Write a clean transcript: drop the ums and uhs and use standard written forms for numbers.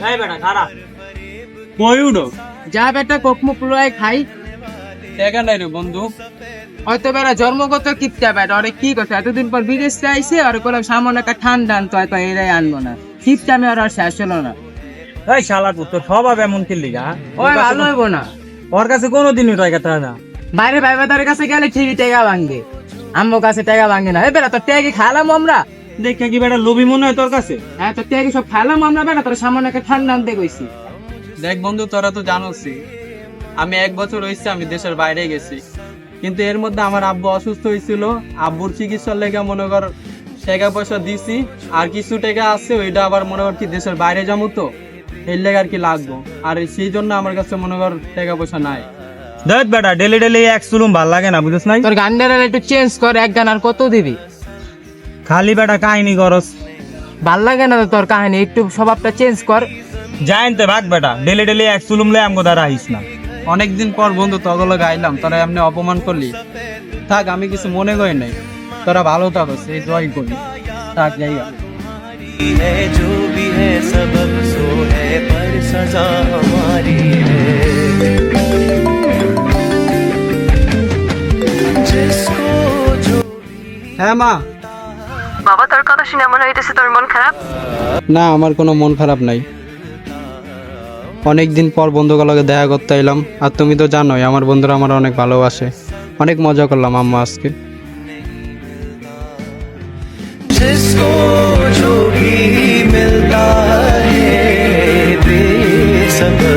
এই বেটা খারাপ কই উঠো যা বেটা কোকমুক লয় খাই। টাকা নাই রে বন্ধু। হয়তো বেটা জন্মগত কিপটা বেটা, ওরে কি কথা এতদিন পর বিদেশ থেকে আইসে আর কোনো সামনে একটা ঠান্ডা আনতো, হয়তো এরাই আনবো না। কিপটা আমি আর শেষ হলো না। এই শালা তোর স্বভাব এমন কি লিগা? ওই ভালো হইবো না। ওর কাছে কোনোদিনই টাকা থাকে না। বাইরে ভাইবাদারের কাছে গেলে ঠিকই টেকা ভাঙবে, আম্মুর কাছে টেকা ভাঙে না। এই বেটা তোর টেকি খালাম আমরা। দেখে কি বেটা লোভী মনে হয় তোর কাছে? হ্যাঁ তোর টেকি সব খালাম আমরা বেটা, তোর সামনে একটা ঠান্ডা আনতে কইছি। দেখ বন্ধু, তোরা তো জানোসই আমি 1 বছর হয়েছে আমি দেশের বাইরে গেছি, কিন্তু এর মধ্যে আমার আব্বু অসুস্থ হয়েছিল। আব্বুর চিকিৎসার লেগে মনে কর টাকা পয়সা দিছি, আর কিছু টাকা আছে ওইটা আবার মনে কর কি দেশের বাইরে যাবো, তো এর লেগে আর কি লাগবো, আর সেই জন্য আমার কাছে মনে কর টাকা পয়সা নাই। দেখ বেটা ডেলি ডেলি এক চুলুম ভাল লাগে না, বুঝছ নাই? তোর গানটার একটু চেঞ্জ কর, এক গান আর কত দিবি? খালি বেটা কাহিনী করস। ভাল লাগে না তো তোর কাহিনী, একটু স্বভাবটা চেঞ্জ কর। জানতে ভাগ বেটা ডেলি ডেলি এক চুলুম লে আমগো দ্বারা আইস না। অনেকদিন পর বন্ধু তগলো গাইলাম, তোরা এমনি অপমান করলি। থাক, আমি কিছু মনে করি নাই, তোরা ভালো থাকো, সেই দোয়াই করি। থাক, যাইয়া है जो भी है सबब सो है पर सजा हमारी है जिसको जो হ্যাঁ মা। বাবা, তোর কথা শুনে মনে হইতেছে তোর মন খারাপ। না, আমার কোনো মন খারাপ নাই। অনেকদিন পর বন্ধুগুলোকে দেখা করতে এলাম, আর তুমি তো জানোই আমার বন্ধুরা আমার অনেক ভালোবাসে। অনেক মজা করলাম আম্মা আজকে। जिसको जो भी मिलता है बेसब्र